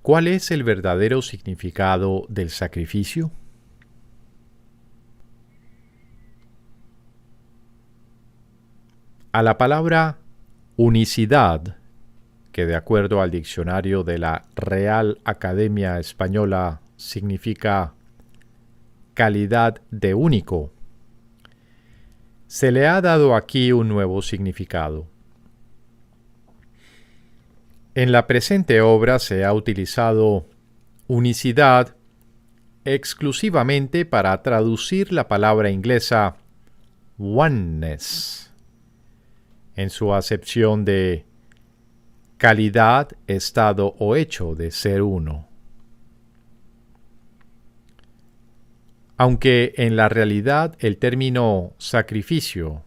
¿Cuál es el verdadero significado del sacrificio? A la palabra unicidad, que de acuerdo al diccionario de la Real Academia Española significa calidad de único, se le ha dado aquí un nuevo significado. En la presente obra se ha utilizado unicidad exclusivamente para traducir la palabra inglesa oneness, en su acepción de calidad, estado o hecho de ser uno. Aunque en la realidad el término sacrificio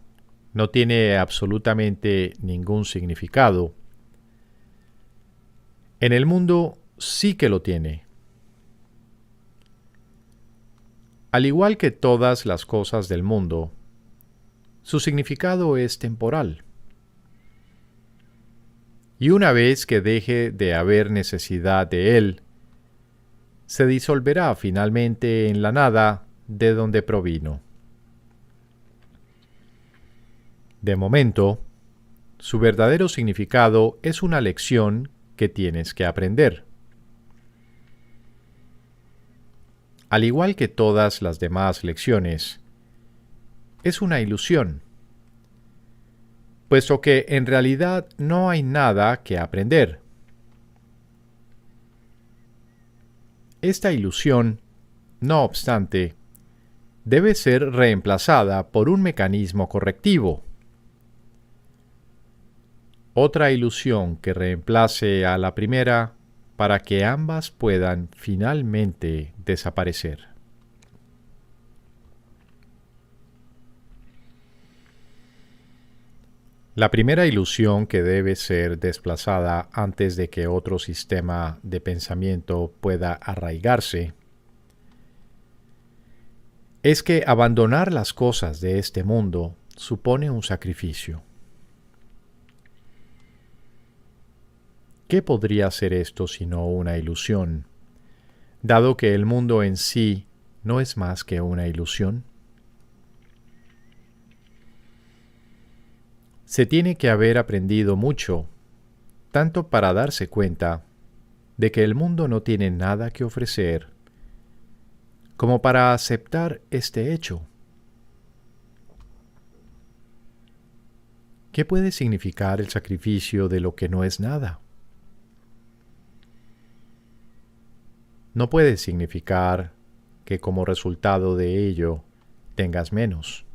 no tiene absolutamente ningún significado, en el mundo sí que lo tiene. Al igual que todas las cosas del mundo, su significado es temporal. Y una vez que deje de haber necesidad de él, se disolverá finalmente en la nada de donde provino. De momento, su verdadero significado es una lección que tienes que aprender. Al igual que todas las demás lecciones, es una ilusión, puesto que en realidad no hay nada que aprender. Esta ilusión, no obstante, debe ser reemplazada por un mecanismo correctivo. Otra ilusión que reemplace a la primera para que ambas puedan finalmente desaparecer. La primera ilusión que debe ser desplazada antes de que otro sistema de pensamiento pueda arraigarse es que abandonar las cosas de este mundo supone un sacrificio. ¿Qué podría ser esto sino una ilusión, dado que el mundo en sí no es más que una ilusión? Se tiene que haber aprendido mucho, tanto para darse cuenta de que el mundo no tiene nada que ofrecer, como para aceptar este hecho. ¿Qué puede significar el sacrificio de lo que no es nada? No puede significar que como resultado de ello tengas menos.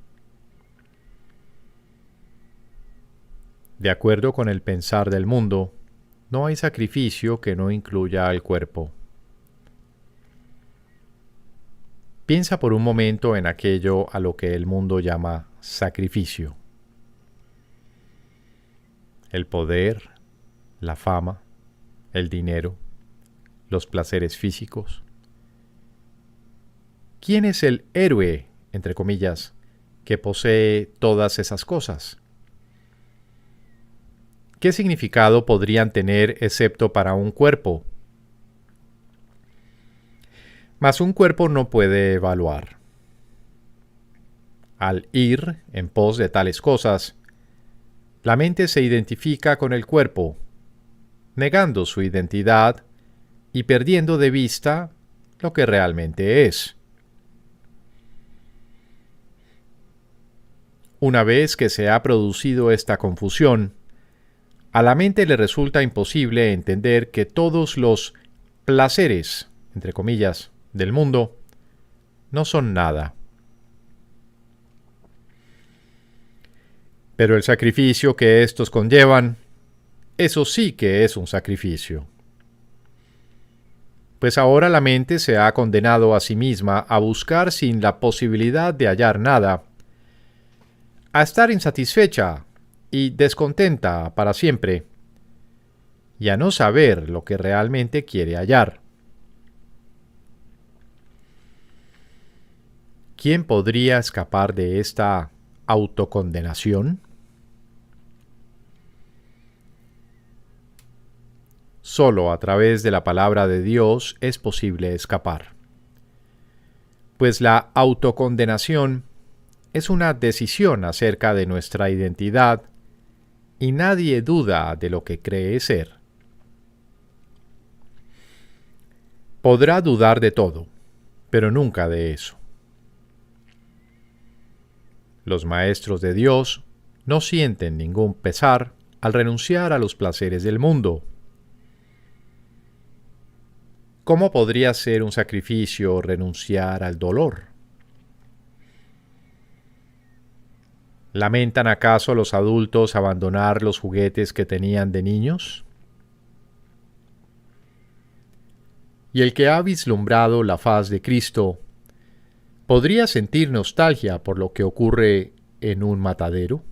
De acuerdo con el pensar del mundo, no hay sacrificio que no incluya al cuerpo. Piensa por un momento en aquello a lo que el mundo llama sacrificio. El poder, la fama, el dinero, los placeres físicos. ¿Quién es el héroe, entre comillas, que posee todas esas cosas? ¿Qué significado podrían tener excepto para un cuerpo? Mas un cuerpo no puede evaluar. Al ir en pos de tales cosas, la mente se identifica con el cuerpo, negando su identidad y perdiendo de vista lo que realmente es. Una vez que se ha producido esta confusión, a la mente le resulta imposible entender que todos los placeres, entre comillas, del mundo no son nada. Pero el sacrificio que estos conllevan, eso sí que es un sacrificio. Pues ahora la mente se ha condenado a sí misma a buscar sin la posibilidad de hallar nada, a estar insatisfecha y descontenta para siempre, y a no saber lo que realmente quiere hallar. ¿Quién podría escapar de esta autocondenación? solo a través de la palabra de Dios es posible escapar. Pues la autocondenación es una decisión acerca de nuestra identidad y nadie duda de lo que cree ser. Podrá dudar de todo, pero nunca de eso. Los maestros de Dios no sienten ningún pesar al renunciar a los placeres del mundo. ¿Cómo podría ser un sacrificio renunciar al dolor? ¿Lamentan acaso los adultos abandonar los juguetes que tenían de niños? Y el que ha vislumbrado la faz de Cristo, ¿podría sentir nostalgia por lo que ocurre en un matadero?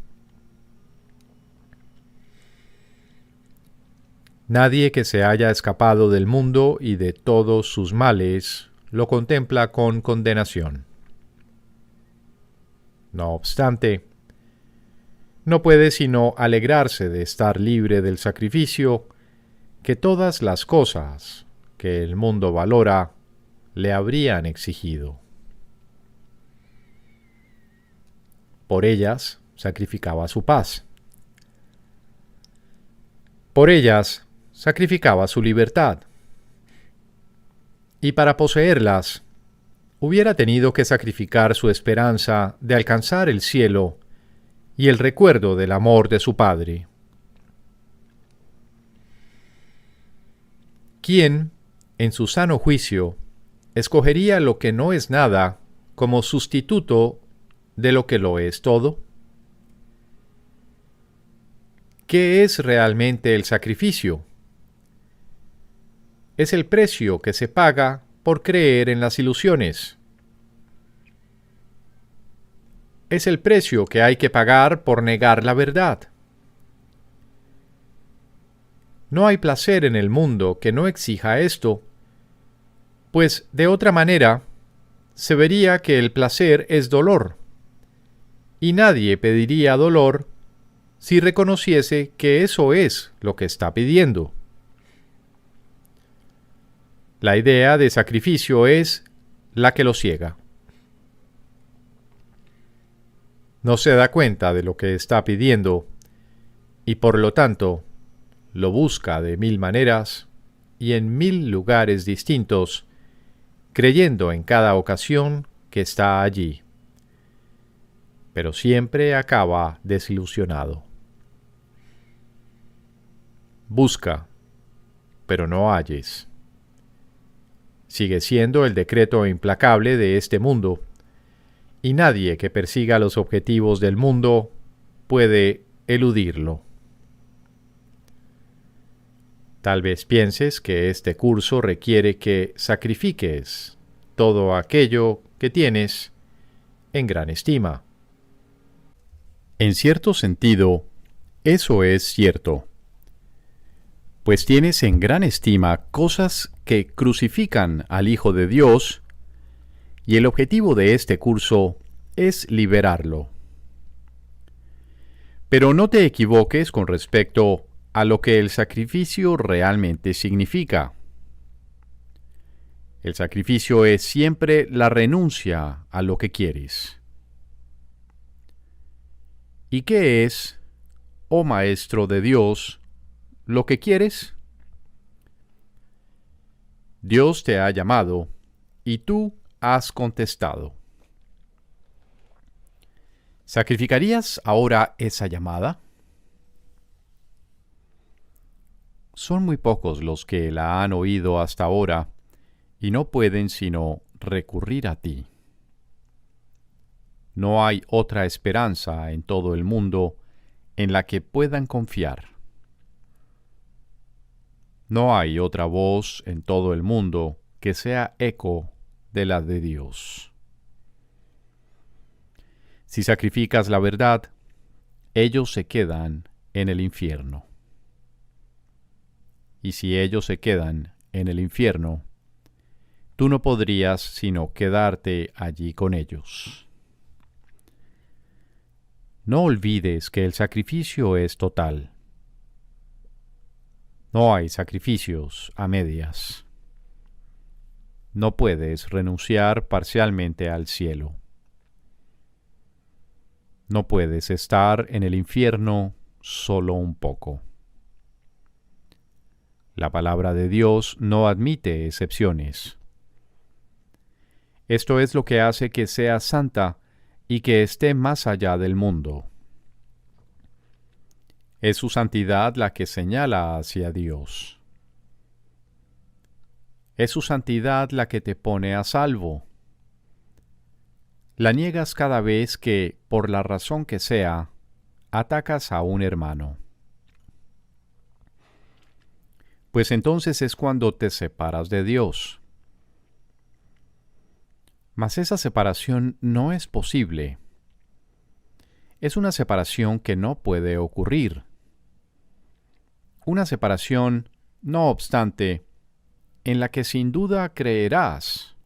Nadie que se haya escapado del mundo y de todos sus males lo contempla con condenación. No obstante, no puede sino alegrarse de estar libre del sacrificio que todas las cosas que el mundo valora le habrían exigido. Por ellas sacrificaba su paz. Por ellas sacrificaba su libertad. Y para poseerlas, hubiera tenido que sacrificar su esperanza de alcanzar el cielo y el recuerdo del amor de su Padre. ¿Quién, en su sano juicio, escogería lo que no es nada como sustituto de lo que lo es todo? ¿Qué es realmente el sacrificio? Es el precio que se paga por creer en las ilusiones. Es el precio que hay que pagar por negar la verdad. No hay placer en el mundo que no exija esto, pues de otra manera se vería que el placer es dolor, y nadie pediría dolor si reconociese que eso es lo que está pidiendo. La idea de sacrificio es la que lo ciega. No se da cuenta de lo que está pidiendo y por lo tanto lo busca de 1000 maneras y en 1000 lugares distintos, creyendo en cada ocasión que está allí. Pero siempre acaba desilusionado. Busca, pero no halles. Sigue siendo el decreto implacable de este mundo, y nadie que persiga los objetivos del mundo puede eludirlo. Tal vez pienses que este curso requiere que sacrifiques todo aquello que tienes en gran estima. En cierto sentido, eso es cierto, pues tienes en gran estima cosas que crucifican al Hijo de Dios, y el objetivo de este curso es liberarlo. Pero no te equivoques con respecto a lo que el sacrificio realmente significa. El sacrificio es siempre la renuncia a lo que quieres. ¿Y qué es, oh Maestro de Dios, lo que quieres? Dios te ha llamado y tú has contestado. ¿Sacrificarías ahora esa llamada? Son muy pocos los que la han oído hasta ahora y no pueden sino recurrir a ti. No hay otra esperanza en todo el mundo en la que puedan confiar. No hay otra voz en todo el mundo que sea eco de la de Dios. Si sacrificas la verdad, ellos se quedan en el infierno. Y si ellos se quedan en el infierno, tú no podrías sino quedarte allí con ellos. No olvides que el sacrificio es total. No hay sacrificios a medias. No puedes renunciar parcialmente al cielo. No puedes estar en el infierno solo un poco. La palabra de Dios no admite excepciones. Esto es lo que hace que sea santa y que esté más allá del mundo. Es su santidad la que señala hacia Dios. Es su santidad la que te pone a salvo. La niegas cada vez que, por la razón que sea, atacas a un hermano. Pues entonces es cuando te separas de Dios. Mas esa separación no es posible. Es una separación que no puede ocurrir. Una separación, no obstante, en la que sin duda creerás,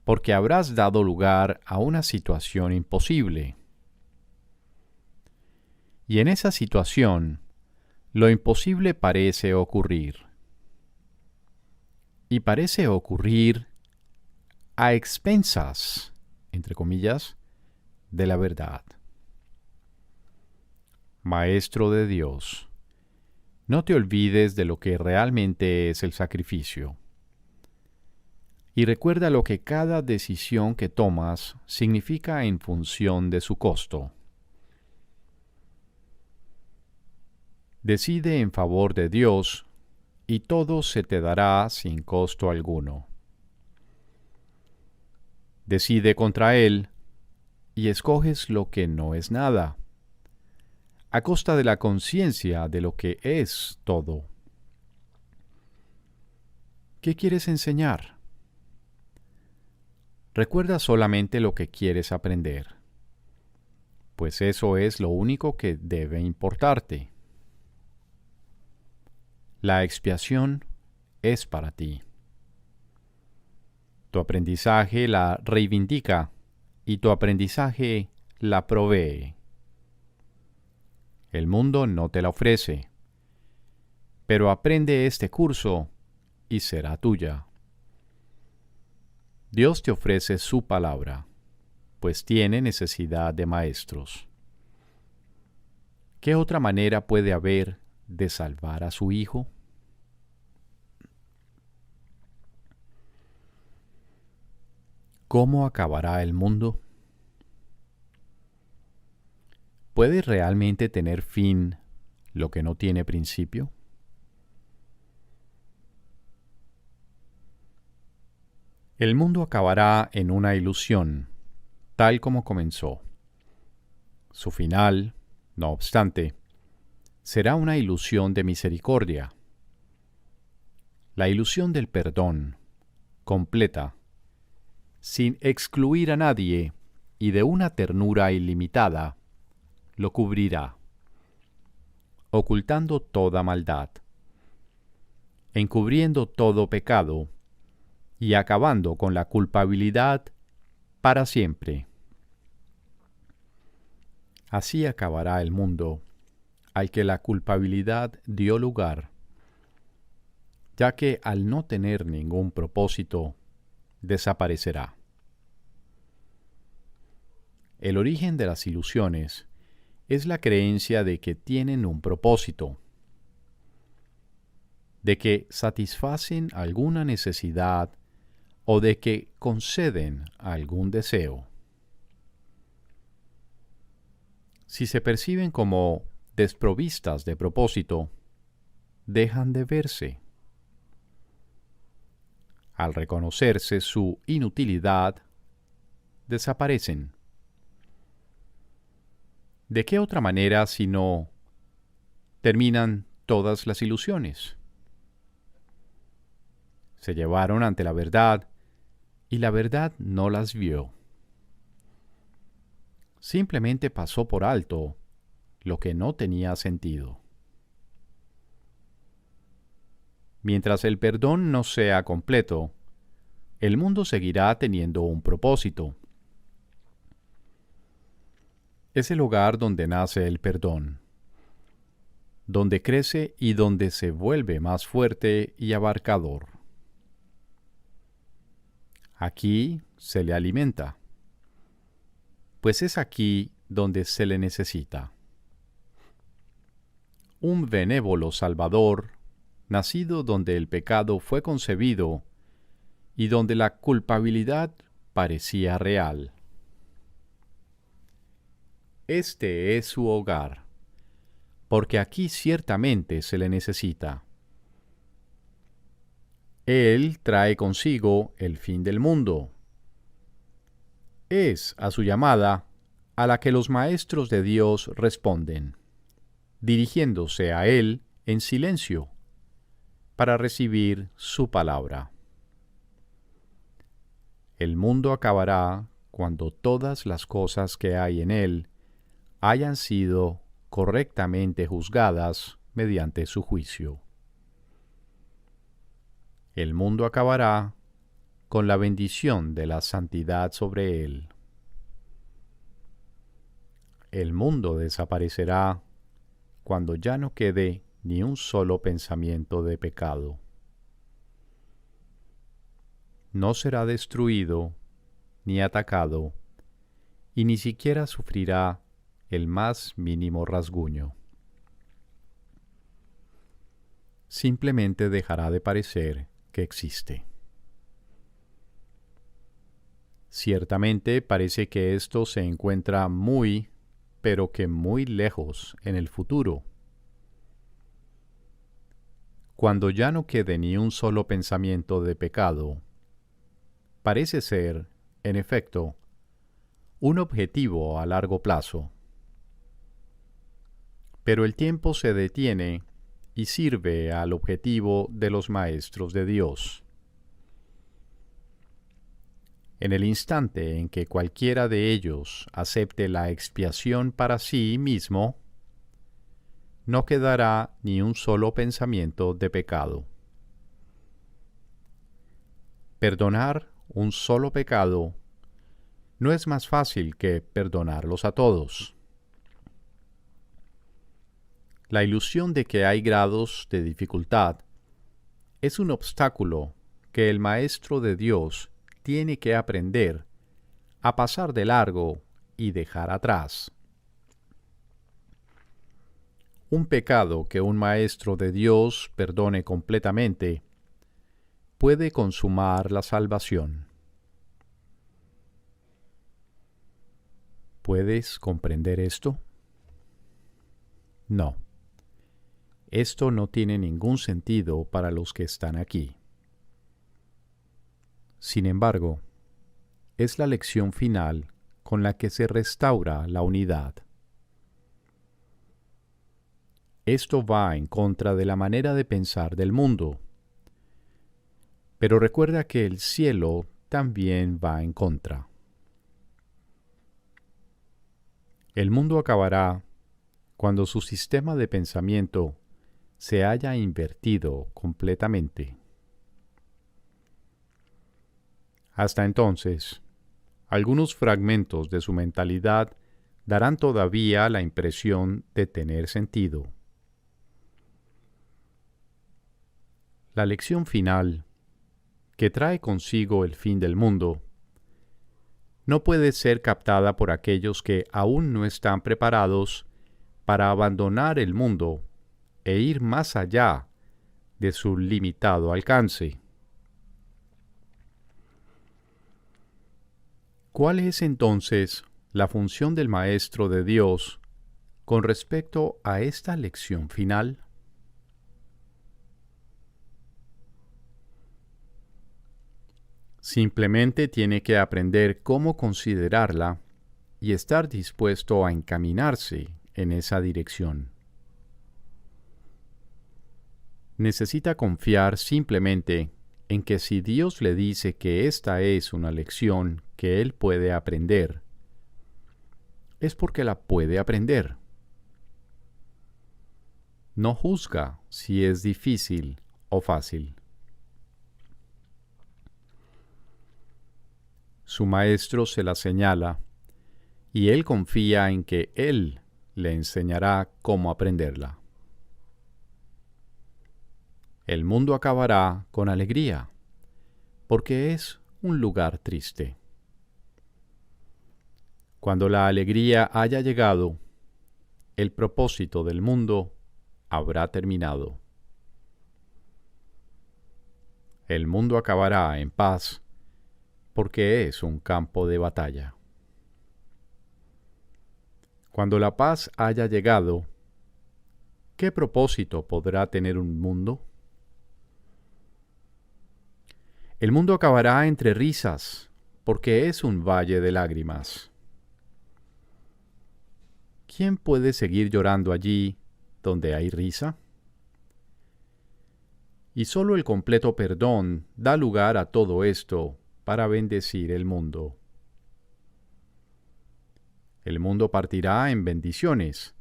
porque habrás dado lugar a una situación imposible. Y en esa situación, lo imposible parece ocurrir. Y parece ocurrir a expensas, entre comillas, de la verdad. Maestro de Dios, no te olvides de lo que realmente es el sacrificio. Y recuerda lo que cada decisión que tomas significa en función de su costo. Decide en favor de Dios y todo se te dará sin costo alguno. Decide contra Él y escoges lo que no es nada, a costa de la conciencia de lo que es todo. ¿Qué quieres enseñar? Recuerda solamente lo que quieres aprender, pues eso es lo único que debe importarte. La expiación es para ti. Tu aprendizaje la reivindica y tu aprendizaje la provee. El mundo no te la ofrece, pero aprende este curso y será tuya. Dios te ofrece su palabra, pues tiene necesidad de maestros. ¿Qué otra manera puede haber de salvar a su Hijo? ¿Cómo acabará el mundo? ¿Puede realmente tener fin lo que no tiene principio? El mundo acabará en una ilusión, tal como comenzó. Su final, no obstante, será una ilusión de misericordia. La ilusión del perdón, completa, sin excluir a nadie y de una ternura ilimitada, lo cubrirá, ocultando toda maldad, encubriendo todo pecado y acabando con la culpabilidad para siempre. Así acabará el mundo al que la culpabilidad dio lugar, ya que al no tener ningún propósito, desaparecerá. El origen de las ilusiones es la creencia de que tienen un propósito, de que satisfacen alguna necesidad o de que conceden algún deseo. Si se perciben como desprovistas de propósito, dejan de verse. Al reconocerse su inutilidad, desaparecen. ¿De qué otra manera si no terminan todas las ilusiones? Se llevaron ante la verdad y la verdad no las vio. Simplemente pasó por alto lo que no tenía sentido. Mientras el perdón no sea completo, el mundo seguirá teniendo un propósito. Es el lugar donde nace el perdón. donde crece y donde se vuelve más fuerte y abarcador. Aquí se le alimenta, pues es aquí donde se le necesita. Un benévolo Salvador, nacido donde el pecado fue concebido y donde la culpabilidad parecía real. Este es su hogar, porque aquí ciertamente se le necesita. Él trae consigo el fin del mundo. Es a su llamada a la que los maestros de Dios responden, dirigiéndose a Él en silencio, para recibir su palabra. El mundo acabará cuando todas las cosas que hay en él hayan sido correctamente juzgadas mediante su juicio. El mundo acabará con la bendición de la santidad sobre él. El mundo desaparecerá cuando ya no quede ni un solo pensamiento de pecado. No será destruido ni atacado, y ni siquiera sufrirá el más mínimo rasguño. Simplemente dejará de parecer que existe. Ciertamente parece que esto se encuentra muy, pero que muy lejos en el futuro. Cuando ya no quede ni un solo pensamiento de pecado, parece ser, en efecto, un objetivo a largo plazo. Pero el tiempo se detiene y sirve al objetivo de los maestros de Dios. En el instante en que cualquiera de ellos acepte la expiación para sí mismo, no quedará ni un solo pensamiento de pecado. Perdonar un solo pecado no es más fácil que perdonarlos a todos. La ilusión de que hay grados de dificultad es un obstáculo que el Maestro de Dios tiene que aprender a pasar de largo y dejar atrás. Un pecado que un Maestro de Dios perdone completamente puede consumar la salvación. ¿Puedes comprender esto? No. Esto no tiene ningún sentido para los que están aquí. Sin embargo, es la lección final con la que se restaura la unidad. Esto va en contra de la manera de pensar del mundo. Pero recuerda que el cielo también va en contra. El mundo acabará cuando su sistema de pensamiento se haya invertido completamente. Hasta entonces, algunos fragmentos de su mentalidad darán todavía la impresión de tener sentido. La lección final, que trae consigo el fin del mundo, no puede ser captada por aquellos que aún no están preparados para abandonar el mundo e ir más allá de su limitado alcance. ¿Cuál es entonces la función del Maestro de Dios con respecto a esta lección final? Simplemente tiene que aprender cómo considerarla y estar dispuesto a encaminarse en esa dirección. Necesita confiar simplemente en que si Dios le dice que esta es una lección que él puede aprender, es porque la puede aprender. No juzga si es difícil o fácil. Su maestro se la señala y él confía en que él le enseñará cómo aprenderla. El mundo acabará con alegría, porque es un lugar triste. Cuando la alegría haya llegado, el propósito del mundo habrá terminado. El mundo acabará en paz, porque es un campo de batalla. Cuando la paz haya llegado, ¿qué propósito podrá tener un mundo? El mundo acabará entre risas, porque es un valle de lágrimas. ¿Quién puede seguir llorando allí donde hay risa? Y solo el completo perdón da lugar a todo esto para bendecir el mundo. El mundo partirá en bendiciones,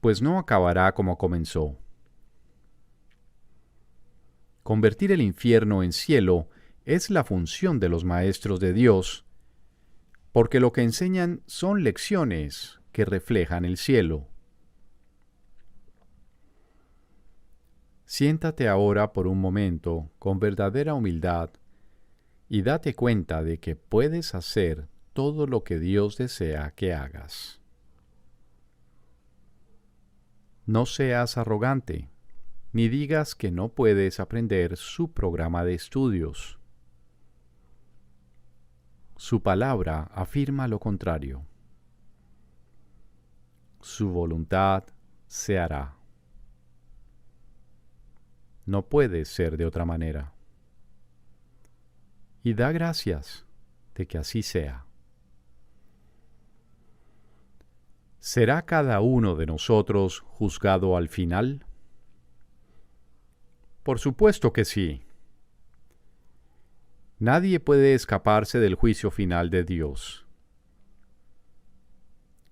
pues no acabará como comenzó. Convertir el infierno en cielo es la función de los maestros de Dios, porque lo que enseñan son lecciones que reflejan el cielo. Siéntate ahora por un momento con verdadera humildad y date cuenta de que puedes hacer todo lo que Dios desea que hagas. No seas arrogante, ni digas que no puedes aprender su programa de estudios. Su palabra afirma lo contrario. Su voluntad se hará. No puede ser de otra manera. Y da gracias de que así sea. ¿Será cada uno de nosotros juzgado al final? Por supuesto que sí. Nadie puede escaparse del juicio final de Dios.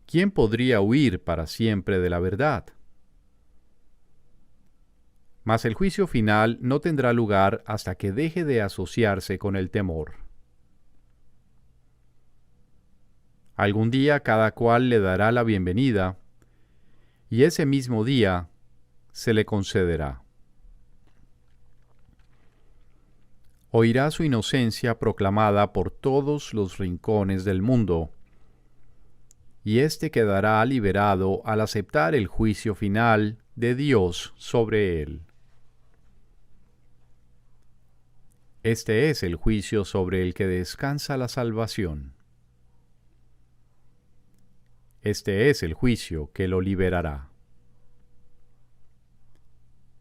¿Quién podría huir para siempre de la verdad? Mas el juicio final no tendrá lugar hasta que deje de asociarse con el temor. Algún día cada cual le dará la bienvenida, y ese mismo día se le concederá. Oirá su inocencia proclamada por todos los rincones del mundo, y éste quedará liberado al aceptar el juicio final de Dios sobre él. Este es el juicio sobre el que descansa la salvación. Este es el juicio que lo liberará.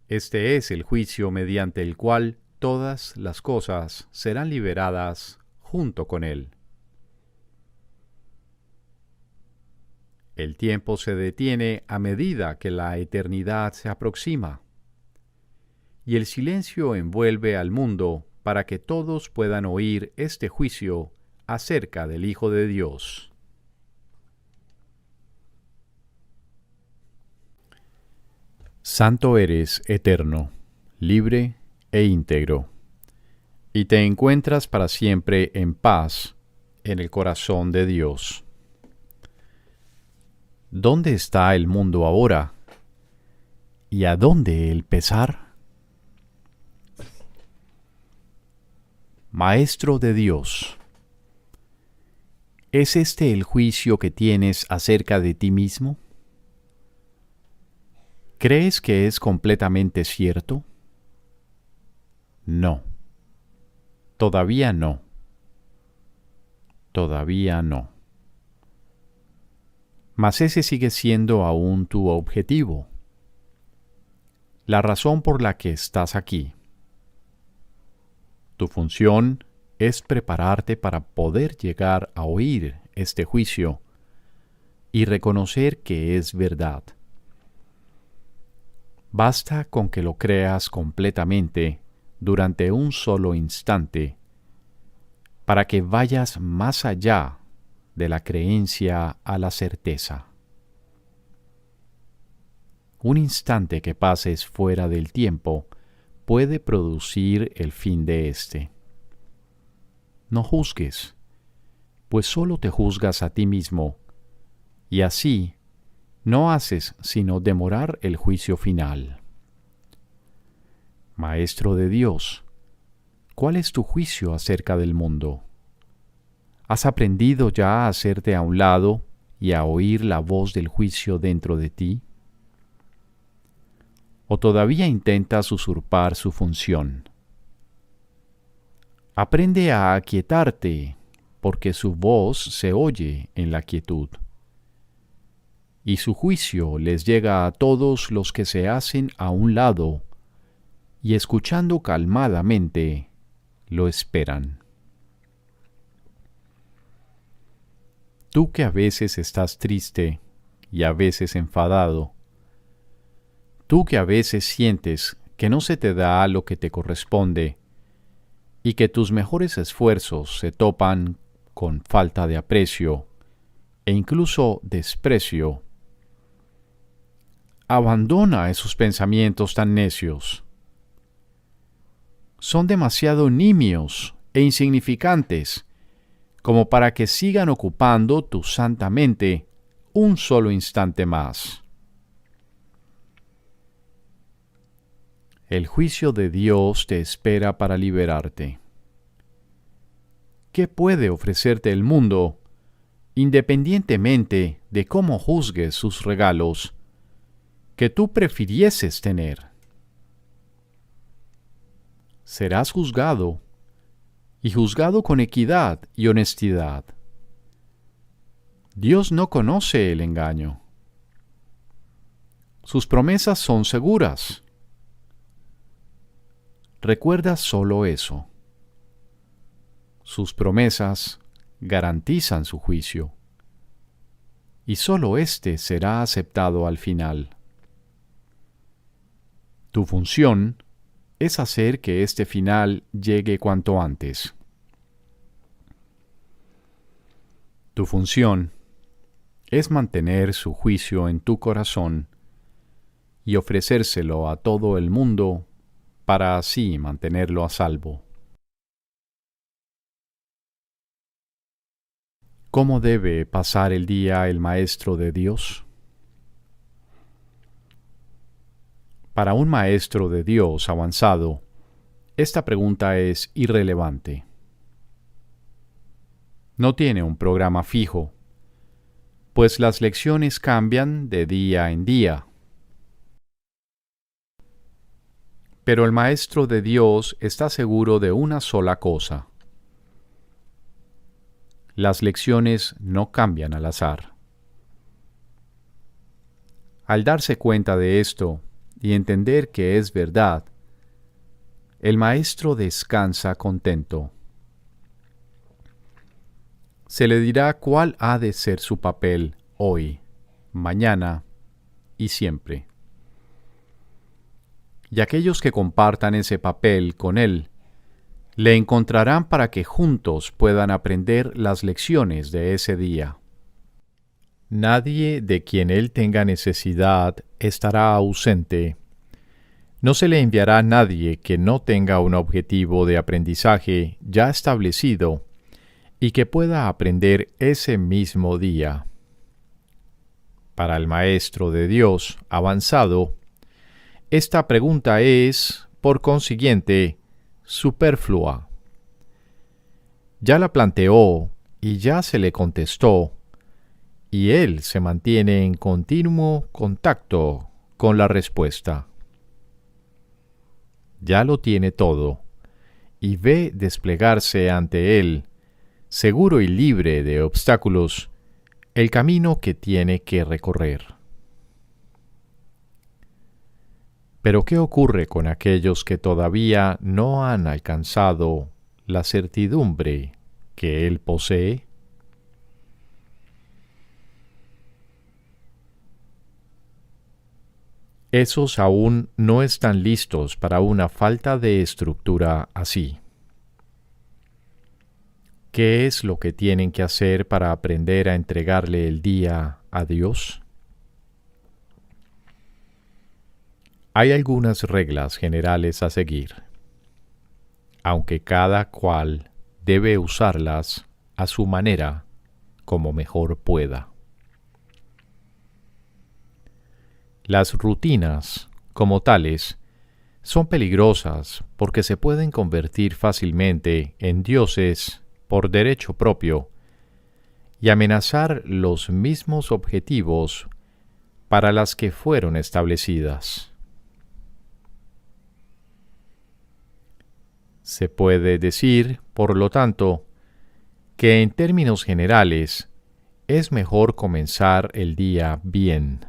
Este es el juicio mediante el cual todas las cosas serán liberadas junto con él. El tiempo se detiene a medida que la eternidad se aproxima, y el silencio envuelve al mundo para que todos puedan oír este juicio acerca del Hijo de Dios. Santo eres, eterno, libre e íntegro, y te encuentras para siempre en paz en el corazón de Dios. ¿Dónde está el mundo ahora? ¿Y a dónde el pesar? Maestro de Dios, ¿es este el juicio que tienes acerca de ti mismo? ¿Crees que es completamente cierto? No. Todavía no. Todavía no. Mas ese sigue siendo aún tu objetivo, la razón por la que estás aquí. Tu función es prepararte para poder llegar a oír este juicio y reconocer que es verdad. Basta con que lo creas completamente durante un solo instante para que vayas más allá de la creencia a la certeza. Un instante que pases fuera del tiempo puede producir el fin de éste. No juzgues, pues solo te juzgas a ti mismo, y así no haces sino demorar el juicio final. Maestro de Dios, ¿cuál es tu juicio acerca del mundo? ¿Has aprendido ya a hacerte a un lado y a oír la voz del juicio dentro de ti? ¿O todavía intentas usurpar su función? Aprende a aquietarte, porque su voz se oye en la quietud. Y su juicio les llega a todos los que se hacen a un lado y escuchando calmadamente, lo esperan. Tú que a veces estás triste y a veces enfadado, tú que a veces sientes que no se te da lo que te corresponde y que tus mejores esfuerzos se topan con falta de aprecio e incluso desprecio, abandona esos pensamientos tan necios. Son demasiado nimios e insignificantes como para que sigan ocupando tu santa mente un solo instante más. El juicio de Dios te espera para liberarte. ¿Qué puede ofrecerte el mundo, independientemente de cómo juzgues sus regalos, que tú prefirieses tener? Serás juzgado, y juzgado con equidad y honestidad. Dios no conoce el engaño. Sus promesas son seguras. Recuerda solo eso. Sus promesas garantizan su juicio, y solo éste será aceptado al final. Tu función es hacer que este final llegue cuanto antes. Tu función es mantener su juicio en tu corazón y ofrecérselo a todo el mundo para así mantenerlo a salvo. ¿Cómo debe pasar el día el Maestro de Dios? Para un Maestro de Dios avanzado, esta pregunta es irrelevante. No tiene un programa fijo, pues las lecciones cambian de día en día. Pero el Maestro de Dios está seguro de una sola cosa: las lecciones no cambian al azar. Al darse cuenta de esto y entender que es verdad, el Maestro descansa contento. Se le dirá cuál ha de ser su papel hoy, mañana y siempre. Y aquellos que compartan ese papel con él, le encontrarán para que juntos puedan aprender las lecciones de ese día. Nadie de quien él tenga necesidad estará ausente. No se le enviará a nadie que no tenga un objetivo de aprendizaje ya establecido y que pueda aprender ese mismo día. Para el Maestro de Dios avanzado, esta pregunta es, por consiguiente, superflua. Ya la planteó y ya se le contestó, y él se mantiene en continuo contacto con la respuesta. Ya lo tiene todo, y ve desplegarse ante él, seguro y libre de obstáculos, el camino que tiene que recorrer. Pero ¿qué ocurre con aquellos que todavía no han alcanzado la certidumbre que él posee? Esos aún no están listos para una falta de estructura así. ¿Qué es lo que tienen que hacer para aprender a entregarle el día a Dios? Hay algunas reglas generales a seguir, aunque cada cual debe usarlas a su manera, como mejor pueda. Las rutinas, como tales, Son peligrosas porque se pueden convertir fácilmente en dioses por derecho propio y amenazar los mismos objetivos para las que fueron establecidas. Se puede decir, por lo tanto, que en términos generales es mejor comenzar el día bien.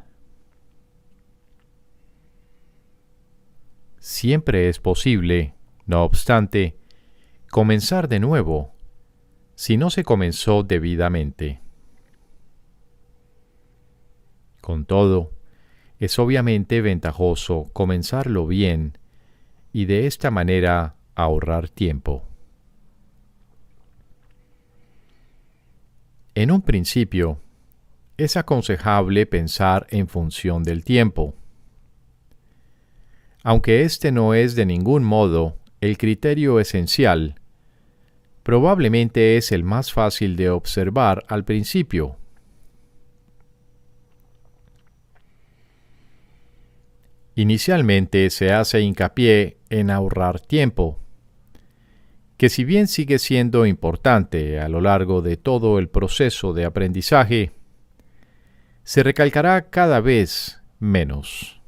Siempre es posible, no obstante, comenzar de nuevo si no se comenzó debidamente. Con todo, es obviamente ventajoso comenzarlo bien y de esta manera ahorrar tiempo. En un principio, es aconsejable pensar en función del tiempo. Aunque este no es de ningún modo el criterio esencial, probablemente es el más fácil de observar al principio. Inicialmente se hace hincapié en ahorrar tiempo, que si bien sigue siendo importante a lo largo de todo el proceso de aprendizaje, se recalcará cada vez menos.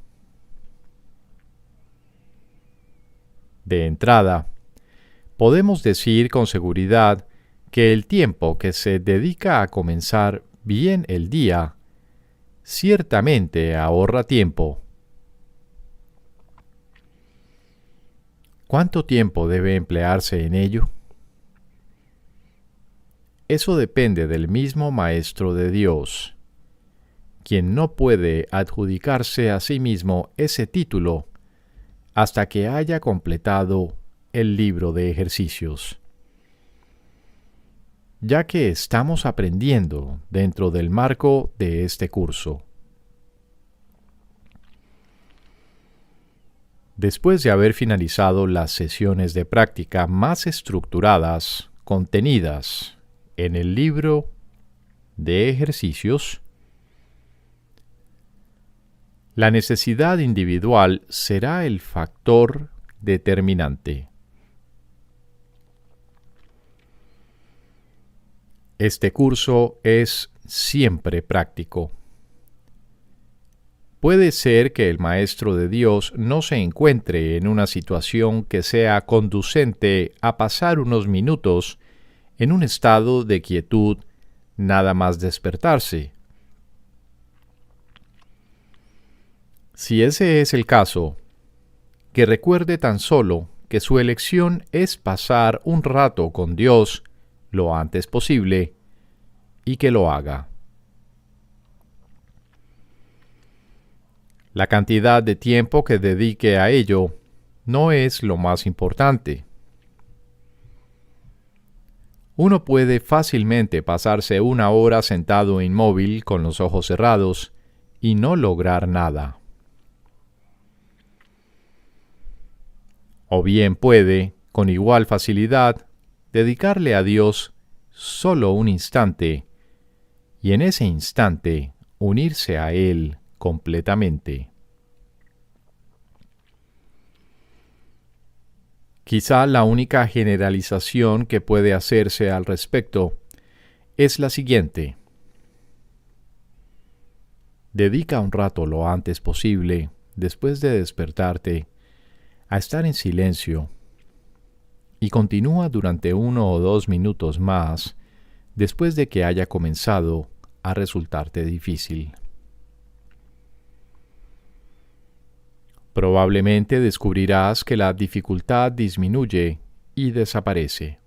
De entrada, podemos decir con seguridad que el tiempo que se dedica a comenzar bien el día ciertamente ahorra tiempo. ¿Cuánto tiempo debe emplearse en ello? Eso depende del mismo Maestro de Dios, quien no puede adjudicarse a sí mismo ese título hasta que haya completado el libro de ejercicios. Ya que estamos aprendiendo dentro del marco de este curso. Después de haber finalizado las sesiones de práctica más estructuradas, contenidas en el libro de ejercicios, la necesidad individual será el factor determinante. Este curso es siempre práctico. Puede ser que el Maestro de Dios no se encuentre en una situación que sea conducente a pasar unos minutos en un estado de quietud nada más despertarse. Si ese es el caso, que recuerde tan solo que su elección es pasar un rato con Dios lo antes posible y que lo haga. La cantidad de tiempo que dedique a ello no es lo más importante. Uno puede fácilmente pasarse una hora sentado inmóvil con los ojos cerrados y no lograr nada. O bien puede, con igual facilidad, dedicarle a Dios solo un instante y en ese instante unirse a Él completamente. Quizá la única generalización que puede hacerse al respecto es la siguiente. Dedica un rato lo antes posible, después de despertarte, a estar en silencio y continúa durante 1 o 2 minutos más después de que haya comenzado a resultarte difícil. Probablemente descubrirás que la dificultad disminuye y desaparece.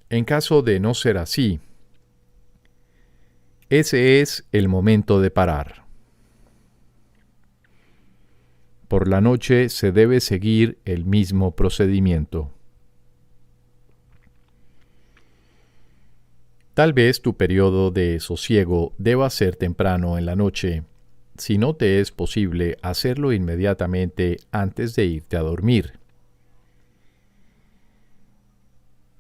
En caso de no ser así, ese es el momento de parar. Por la noche se debe seguir el mismo procedimiento. Tal vez tu periodo de sosiego deba ser temprano en la noche, si no te es posible hacerlo inmediatamente antes de irte a dormir.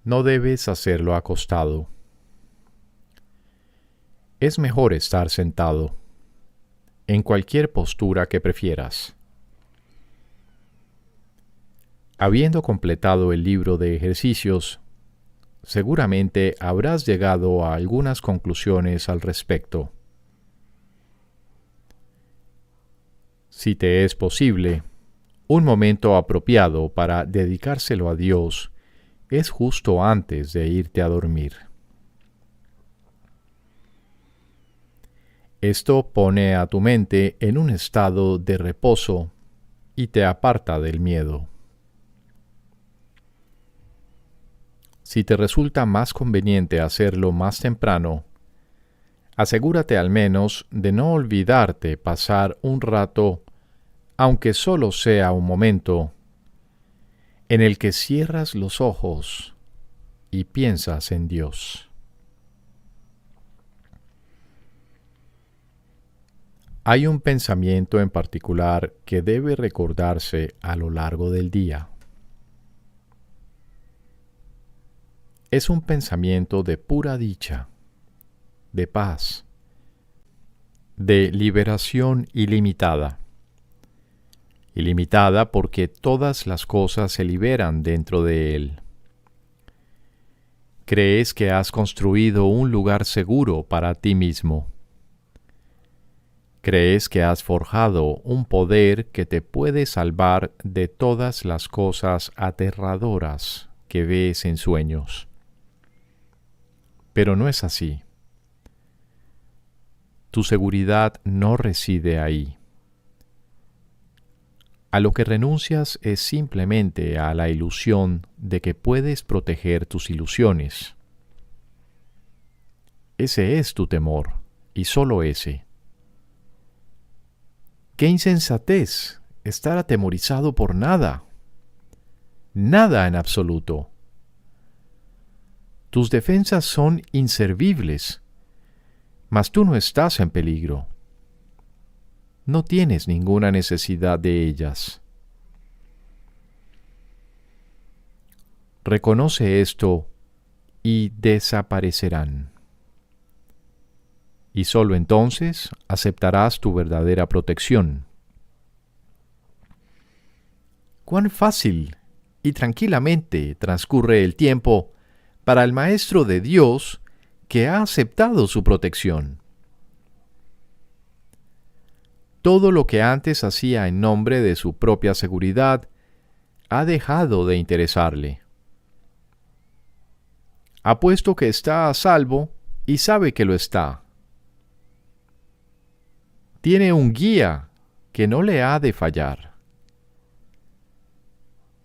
No debes hacerlo acostado. Es mejor estar sentado. en cualquier postura que prefieras. Habiendo completado el libro de ejercicios, seguramente habrás llegado a algunas conclusiones al respecto. Si te es posible, un momento apropiado para dedicárselo a Dios es justo antes de irte a dormir. Esto pone a tu mente en un estado de reposo y te aparta del miedo. Si te resulta más conveniente hacerlo más temprano, asegúrate al menos de no olvidarte pasar un rato, aunque solo sea un momento, en el que cierras los ojos y piensas en Dios. Hay un pensamiento en particular que debe recordarse a lo largo del día. Es un pensamiento de pura dicha, de paz, de liberación ilimitada. Ilimitada porque todas las cosas se liberan dentro de él. Crees que has construido un lugar seguro para ti mismo. Crees que has forjado un poder que te puede salvar de todas las cosas aterradoras que ves en sueños. Pero no es así. Tu seguridad no reside ahí. A lo que renuncias es simplemente a la ilusión de que puedes proteger tus ilusiones. Ese es tu temor, y solo ese. ¡Qué insensatez estar atemorizado por nada! Nada en absoluto. Tus defensas son inservibles, mas tú no estás en peligro. No tienes ninguna necesidad de ellas. Reconoce esto y desaparecerán. Y sólo entonces aceptarás tu verdadera protección. Cuán fácil y tranquilamente transcurre el tiempo para el Maestro de Dios que ha aceptado su protección. Todo lo que antes hacía en nombre de su propia seguridad ha dejado de interesarle. Ha puesto que está a salvo y sabe que lo está. Tiene un guía que no le ha de fallar.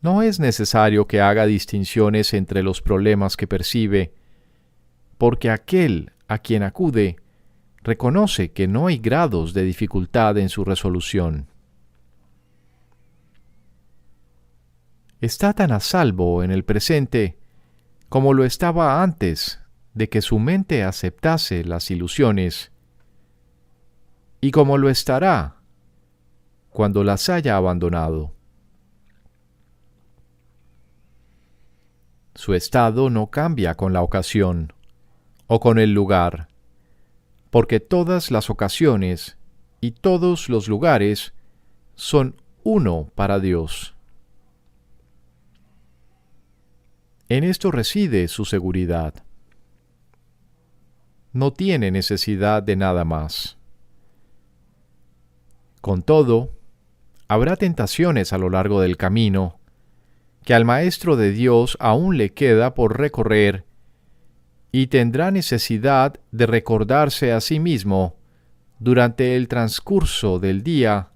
No es necesario que haga distinciones entre los problemas que percibe, porque aquel a quien acude reconoce que no hay grados de dificultad en su resolución. Está tan a salvo en el presente como lo estaba antes de que su mente aceptase las ilusiones, y como lo estará cuando las haya abandonado. Su estado no cambia con la ocasión o con el lugar, porque todas las ocasiones y todos los lugares son uno para Dios. En esto reside su seguridad. No tiene necesidad de nada más. Con todo, habrá tentaciones a lo largo del camino que al Maestro de Dios aún le queda por recorrer y tendrá necesidad de recordarse a sí mismo durante el transcurso del día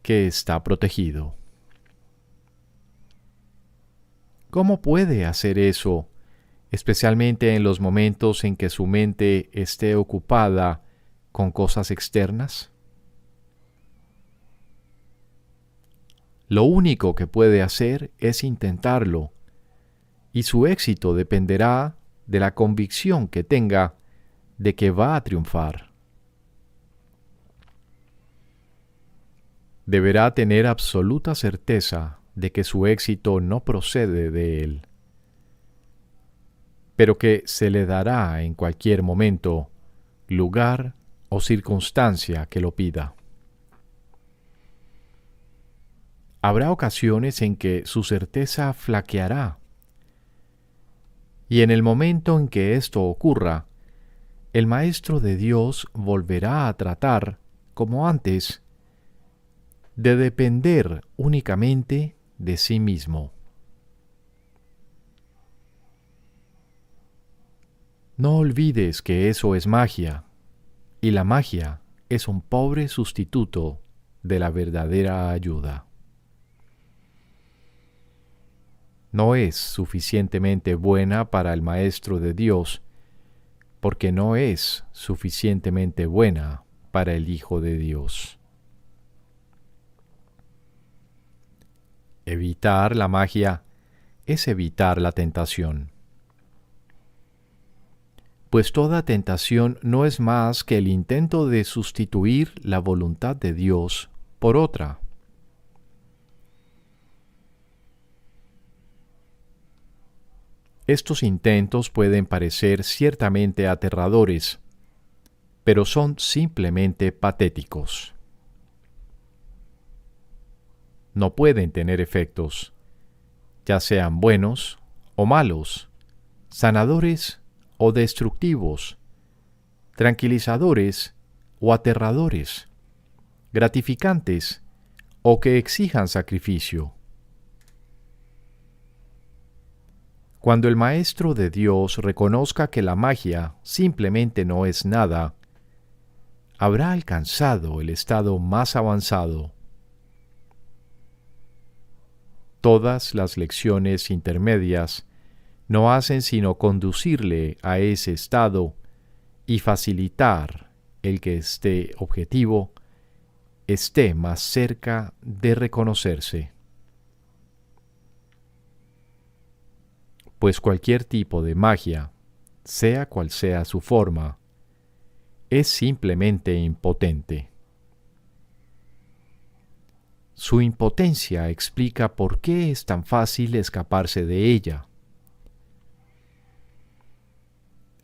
que está protegido. ¿Cómo puede hacer eso, especialmente en los momentos en que su mente esté ocupada con cosas externas? Lo único que puede hacer es intentarlo, y su éxito dependerá de la convicción que tenga de que va a triunfar. Deberá tener absoluta certeza de que su éxito no procede de él, pero que se le dará en cualquier momento lugar o circunstancia que lo pida. Habrá ocasiones en que su certeza flaqueará, y en el momento en que esto ocurra, el Maestro de Dios volverá a tratar, como antes, de depender únicamente de sí mismo. No olvides que eso es magia, y la magia es un pobre sustituto de la verdadera ayuda. No es suficientemente buena para el Maestro de Dios, porque no es suficientemente buena para el Hijo de Dios. Evitar la magia es evitar la tentación, pues toda tentación no es más que el intento de sustituir la voluntad de Dios por otra. Estos intentos pueden parecer ciertamente aterradores, pero son simplemente patéticos. No pueden tener efectos, ya sean buenos o malos, sanadores o destructivos, tranquilizadores o aterradores, gratificantes o que exijan sacrificio. Cuando el Maestro de Dios reconozca que la magia simplemente no es nada, habrá alcanzado el estado más avanzado. Todas las lecciones intermedias no hacen sino conducirle a ese estado y facilitar el que este objetivo esté más cerca de reconocerse. Pues cualquier tipo de magia, sea cual sea su forma, es simplemente impotente. Su impotencia explica por qué es tan fácil escaparse de ella.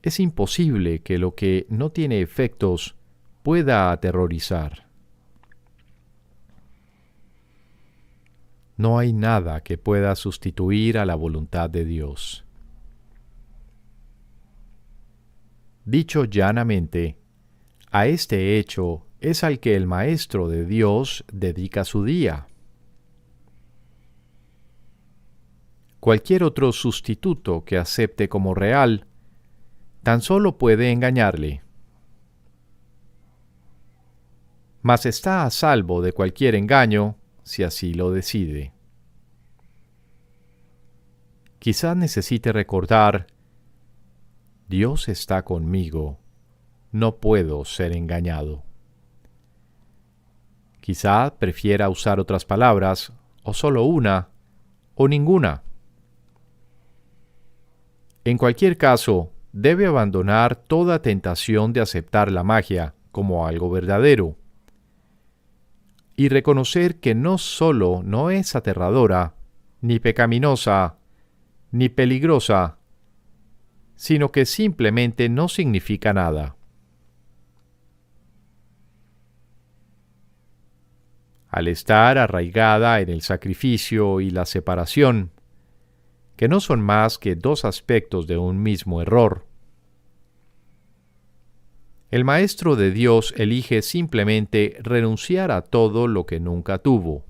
Es imposible que lo que no tiene efectos pueda aterrorizar. No hay nada que pueda sustituir a la voluntad de Dios. Dicho llanamente, a este hecho es al que el Maestro de Dios dedica su día. Cualquier otro sustituto que acepte como real, tan solo puede engañarle. Mas está a salvo de cualquier engaño si así lo decide. Quizá necesite recordar: Dios está conmigo, no puedo ser engañado. Quizá prefiera usar otras palabras, o solo una, o ninguna. En cualquier caso, debe abandonar toda tentación de aceptar la magia como algo verdadero, y reconocer que no solo no es aterradora, ni pecaminosa, ni peligrosa, sino que simplemente no significa nada. Al estar arraigada en el sacrificio y la separación, que no son más que dos aspectos de un mismo error, el Maestro de Dios elige simplemente renunciar a todo lo que nunca tuvo.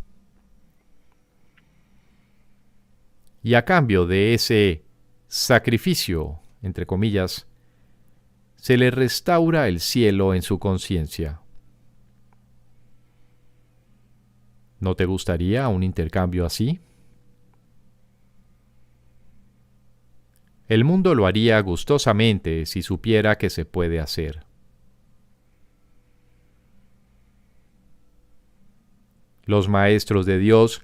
Y a cambio de ese sacrificio, entre comillas, se le restaura el cielo en su conciencia. ¿No te gustaría un intercambio así? El mundo lo haría gustosamente si supiera que se puede hacer. Los maestros de Dios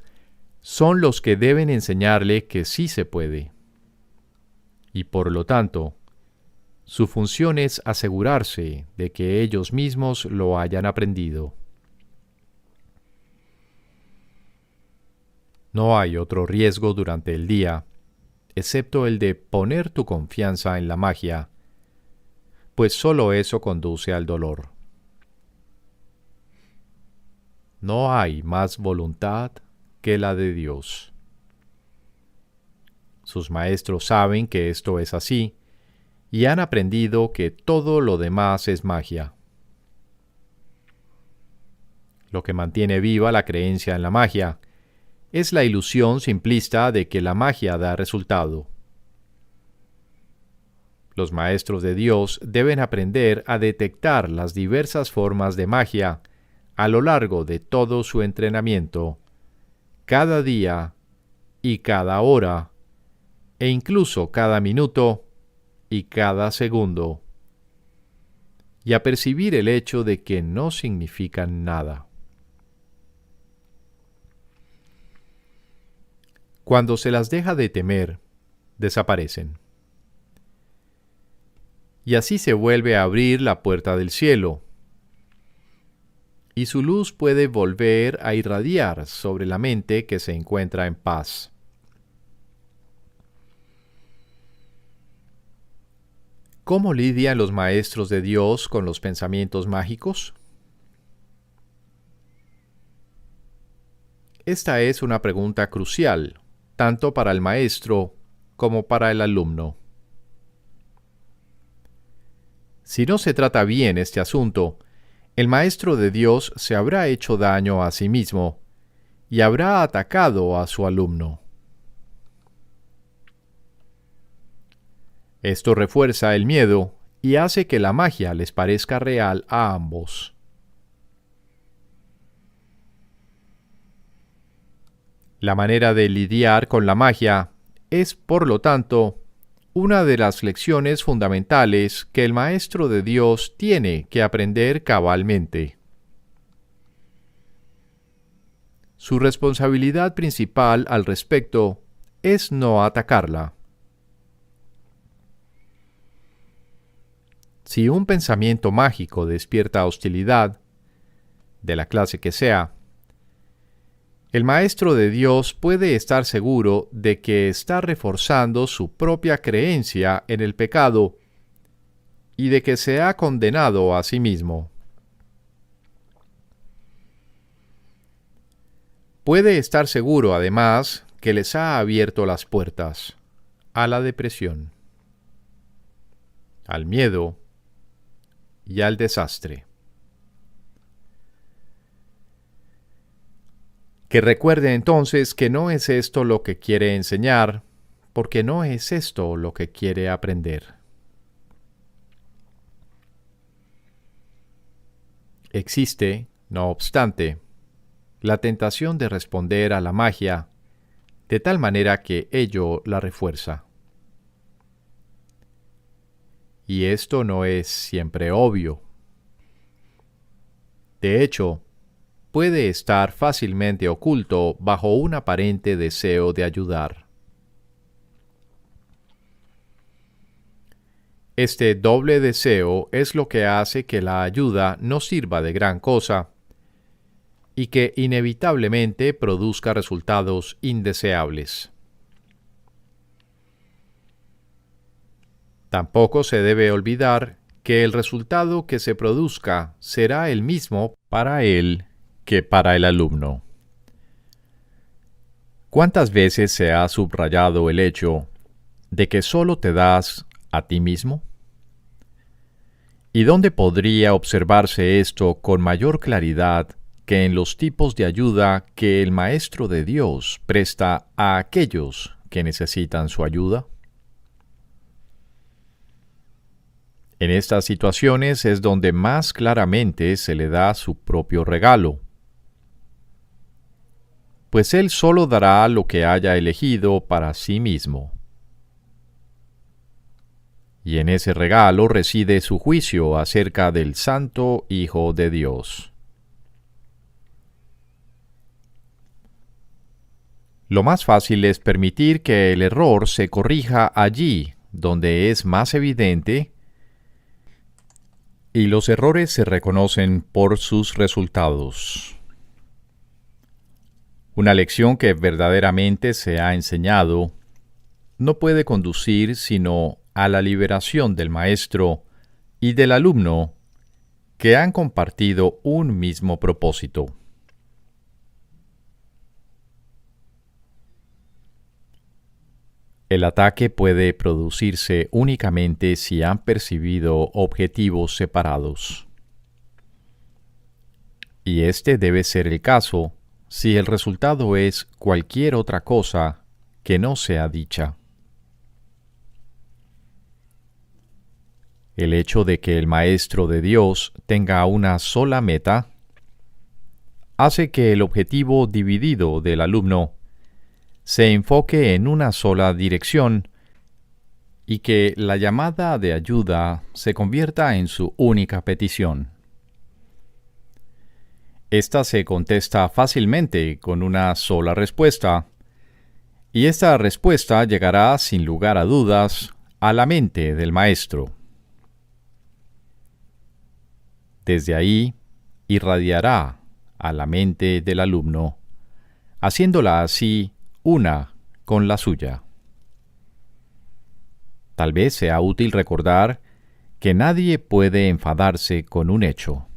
son los que deben enseñarle que sí se puede. Y por lo tanto, su función es asegurarse de que ellos mismos lo hayan aprendido. No hay otro riesgo durante el día, excepto el de poner tu confianza en la magia, pues solo eso conduce al dolor. no hay más voluntad que la de Dios. Sus maestros saben que esto es así y han aprendido que todo lo demás es magia. Lo que mantiene viva la creencia en la magia es la ilusión simplista de que la magia da resultado. Los maestros de Dios deben aprender a detectar las diversas formas de magia a lo largo de todo su entrenamiento, cada día y cada hora, e incluso cada minuto y cada segundo, y a percibir el hecho de que no significan nada. Cuando se las deja de temer, desaparecen. Y así se vuelve a abrir la puerta del cielo, y su luz puede volver a irradiar sobre la mente que se encuentra en paz. ¿Cómo lidian los maestros de Dios con los pensamientos mágicos? Esta es una pregunta crucial, tanto para el maestro como para el alumno. Si no se trata bien este asunto, el maestro de Dios se habrá hecho daño a sí mismo y habrá atacado a su alumno. Esto refuerza el miedo y hace que la magia les parezca real a ambos. La manera de lidiar con la magia es, por lo tanto, una de las lecciones fundamentales que el maestro de Dios tiene que aprender cabalmente. Su responsabilidad principal al respecto es no atacarla. Si un pensamiento mágico despierta hostilidad, de la clase que sea, el maestro de Dios puede estar seguro de que está reforzando su propia creencia en el pecado y de que se ha condenado a sí mismo. Puede estar seguro, además, que les ha abierto las puertas a la depresión, al miedo y al desastre. Que recuerde entonces que no es esto lo que quiere enseñar, porque no es esto lo que quiere aprender. Existe, no obstante, la tentación de responder a la magia de tal manera que ello la refuerza. Y esto no es siempre obvio. De hecho, puede estar fácilmente oculto bajo un aparente deseo de ayudar. Este doble deseo es lo que hace que la ayuda no sirva de gran cosa y que inevitablemente produzca resultados indeseables. Tampoco se debe olvidar que el resultado que se produzca será el mismo para él que para el alumno. ¿Cuántas veces se ha subrayado el hecho de que solo te das a ti mismo? ¿Y dónde podría observarse esto con mayor claridad que en los tipos de ayuda que el Maestro de Dios presta a aquellos que necesitan su ayuda? En estas situaciones es donde más claramente se le da su propio regalo, pues Él solo dará lo que haya elegido para sí mismo. Y en ese regalo reside su juicio acerca del Santo Hijo de Dios. Lo más fácil es permitir que el error se corrija allí donde es más evidente, y los errores se reconocen por sus resultados. Una lección que verdaderamente se ha enseñado no puede conducir sino a la liberación del maestro y del alumno que han compartido un mismo propósito. El ataque puede producirse únicamente si han percibido objetivos separados. Y este debe ser el caso si el resultado es cualquier otra cosa que no sea dicha. El hecho de que el Maestro de Dios tenga una sola meta hace que el objetivo dividido del alumno se enfoque en una sola dirección y que la llamada de ayuda se convierta en su única petición. Esta se contesta fácilmente con una sola respuesta, y esta respuesta llegará sin lugar a dudas a la mente del maestro. Desde ahí irradiará a la mente del alumno, haciéndola así una con la suya. Tal vez sea útil recordar que nadie puede enfadarse con un hecho.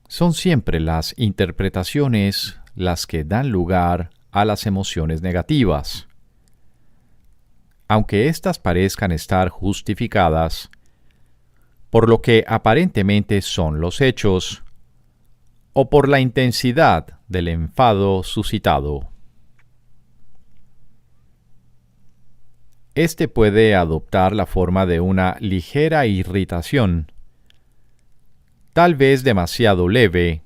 Son siempre las interpretaciones las que dan lugar a las emociones negativas. Aunque éstas parezcan estar justificadas por lo que aparentemente son los hechos, o por la intensidad del enfado suscitado. Este puede adoptar la forma de una ligera irritación, tal vez demasiado leve,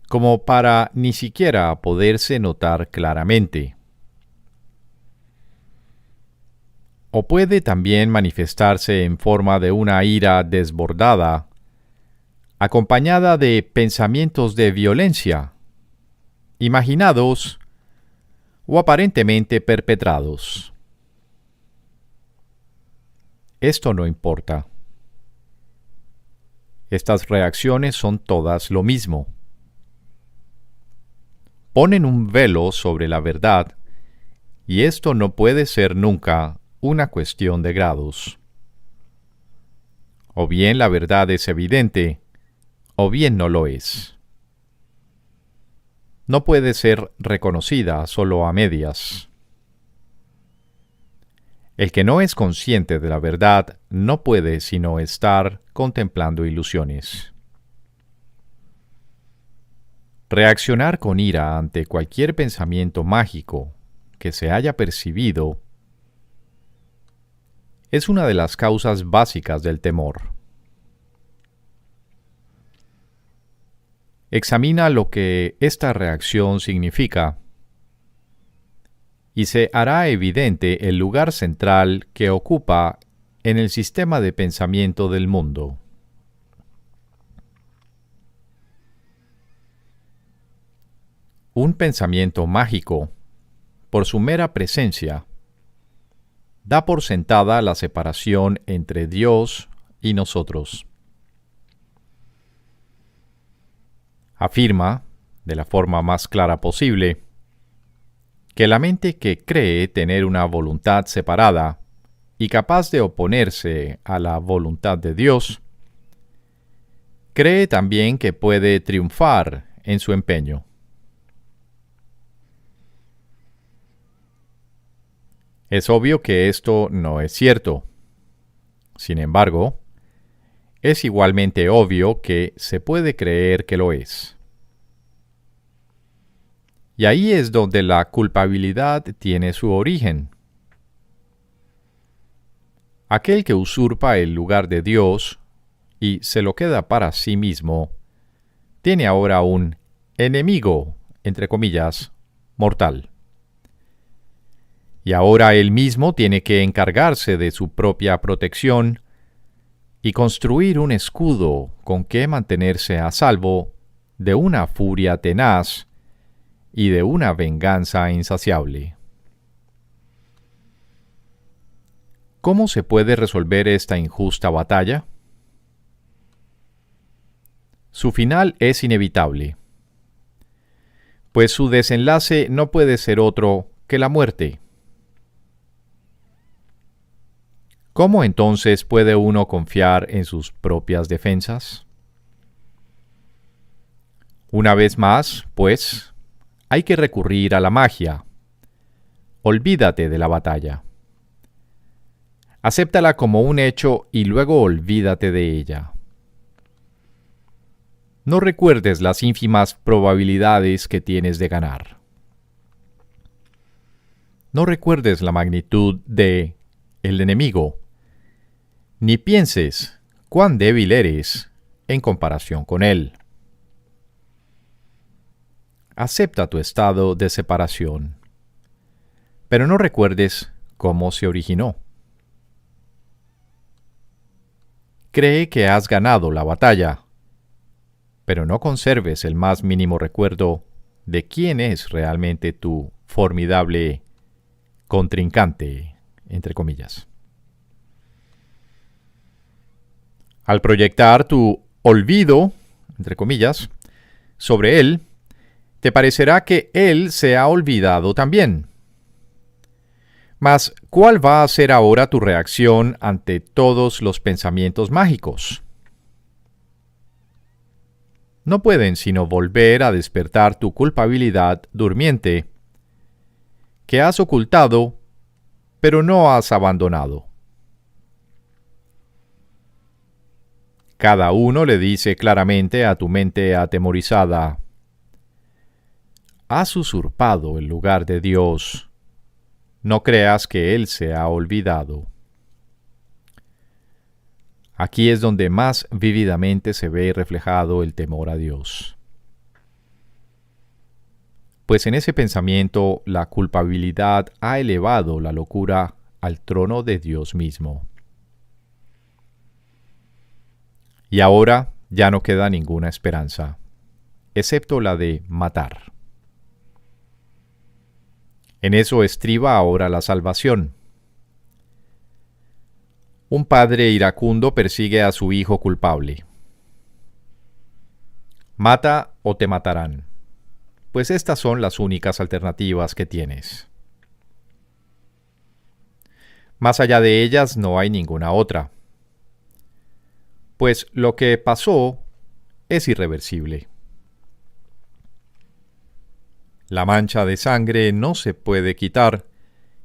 como para ni siquiera poderse notar claramente. O puede también manifestarse en forma de una ira desbordada, acompañada de pensamientos de violencia, imaginados o aparentemente perpetrados. Esto no importa. Estas reacciones son todas lo mismo. Ponen un velo sobre la verdad, y esto no puede ser nunca una cuestión de grados. O bien la verdad es evidente, o bien no lo es. No puede ser reconocida solo a medias. El que no es consciente de la verdad no puede sino estar contemplando ilusiones. Reaccionar con ira ante cualquier pensamiento mágico que se haya percibido es una de las causas básicas del temor. Examina lo que esta reacción significa y se hará evidente el lugar central que ocupa en el sistema de pensamiento del mundo. Un pensamiento mágico, por su mera presencia, da por sentada la separación entre Dios y nosotros. Afirma, de la forma más clara posible, que la mente que cree tener una voluntad separada y capaz de oponerse a la voluntad de Dios, cree también que puede triunfar en su empeño. Es obvio que esto no es cierto. Sin embargo, es igualmente obvio que se puede creer que lo es. Y ahí es donde la culpabilidad tiene su origen. Aquel que usurpa el lugar de Dios y se lo queda para sí mismo, tiene ahora un enemigo, entre comillas, mortal. Y ahora él mismo tiene que encargarse de su propia protección y construir un escudo con que mantenerse a salvo de una furia tenaz y de una venganza insaciable. ¿Cómo se puede resolver esta injusta batalla? Su final es inevitable, pues su desenlace no puede ser otro que la muerte. ¿Cómo entonces puede uno confiar en sus propias defensas? Una vez más, pues, hay que recurrir a la magia, olvídate de la batalla. Acéptala como un hecho y luego olvídate de ella. No recuerdes las ínfimas probabilidades que tienes de ganar. No recuerdes la magnitud de el enemigo, ni pienses cuán débil eres en comparación con él. Acepta tu estado de separación, pero no recuerdes cómo se originó. Cree que has ganado la batalla, pero no conserves el más mínimo recuerdo de quién es realmente tu formidable contrincante, entre comillas. Al proyectar tu olvido, entre comillas, sobre él, te parecerá que él se ha olvidado también. Mas, ¿cuál va a ser ahora tu reacción ante todos los pensamientos mágicos? No pueden sino volver a despertar tu culpabilidad durmiente, que has ocultado, pero no has abandonado. Cada uno le dice claramente a tu mente atemorizada: has usurpado el lugar de Dios. No creas que Él se ha olvidado. Aquí es donde más vívidamente se ve reflejado el temor a Dios. Pues en ese pensamiento la culpabilidad ha elevado la locura al trono de Dios mismo. Y ahora ya no queda ninguna esperanza, excepto la de matar. En eso estriba ahora la salvación. Un padre iracundo persigue a su hijo culpable. Mata o te matarán, pues estas son las únicas alternativas que tienes. Más allá de ellas no hay ninguna otra, pues lo que pasó es irreversible. La mancha de sangre no se puede quitar,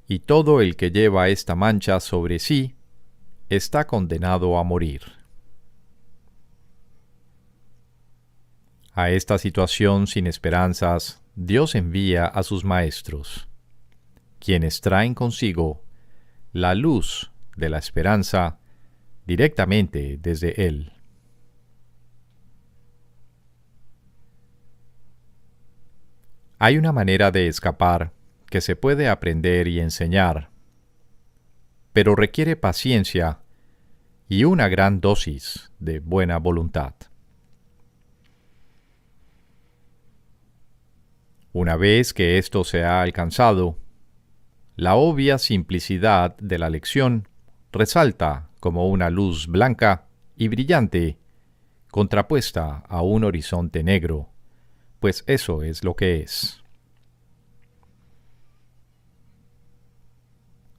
y todo el que lleva esta mancha sobre sí está condenado a morir. A esta situación sin esperanzas, Dios envía a sus maestros, quienes traen consigo la luz de la esperanza directamente desde Él. Hay una manera de escapar que se puede aprender y enseñar, pero requiere paciencia y una gran dosis de buena voluntad. Una vez que esto se ha alcanzado, la obvia simplicidad de la lección resalta como una luz blanca y brillante contrapuesta a un horizonte negro, pues eso es lo que es.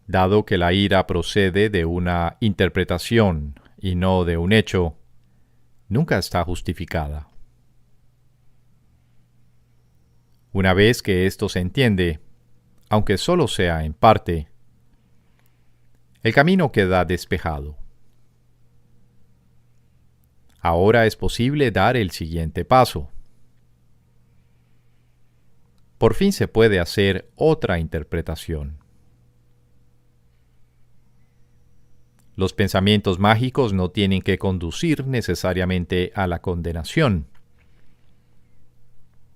Dado que la ira procede de una interpretación y no de un hecho, nunca está justificada. Una vez que esto se entiende, aunque solo sea en parte, el camino queda despejado. Ahora es posible dar el siguiente paso. Por fin se puede hacer otra interpretación. Los pensamientos mágicos no tienen que conducir necesariamente a la condenación,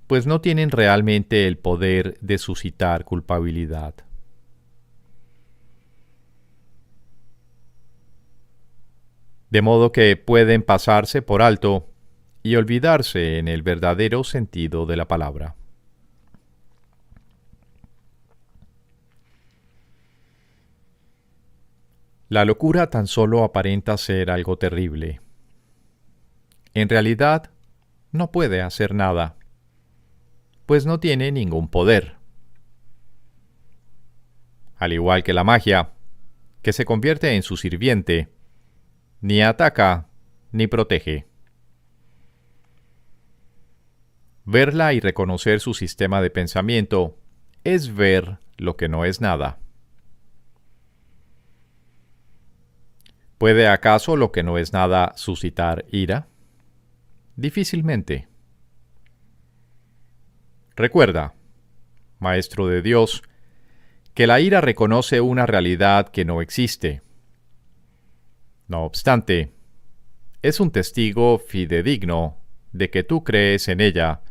pues no tienen realmente el poder de suscitar culpabilidad. De modo que pueden pasarse por alto y olvidarse en el verdadero sentido de la palabra. La locura tan solo aparenta ser algo terrible. En realidad, no puede hacer nada, pues no tiene ningún poder. Al igual que la magia, que se convierte en su sirviente, ni ataca ni protege. Verla y reconocer su sistema de pensamiento es ver lo que no es nada? ¿Puede acaso lo que no es nada suscitar ira? Difícilmente. Recuerda, Maestro de Dios, que la ira reconoce una realidad que no existe. No obstante, es un testigo fidedigno de que tú crees en ella,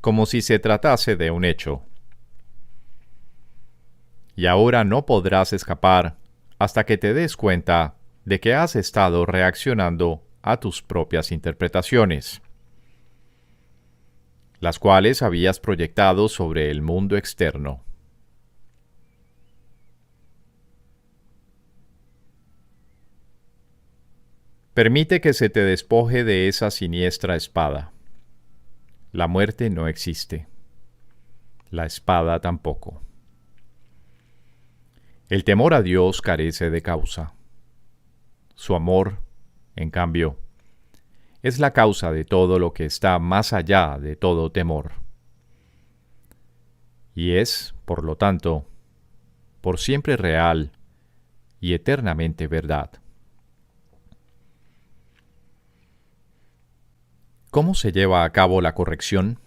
como si se tratase de un hecho. Y ahora no podrás escapar hasta que te des cuenta de que has estado reaccionando a tus propias interpretaciones, las cuales habías proyectado sobre el mundo externo. Permite que se te despoje de esa siniestra espada. La muerte no existe. La espada tampoco. El temor a Dios carece de causa. Su amor, en cambio, es la causa de todo lo que está más allá de todo temor. Y es, por lo tanto, por siempre real y eternamente verdad. ¿Cómo se lleva a cabo la corrección?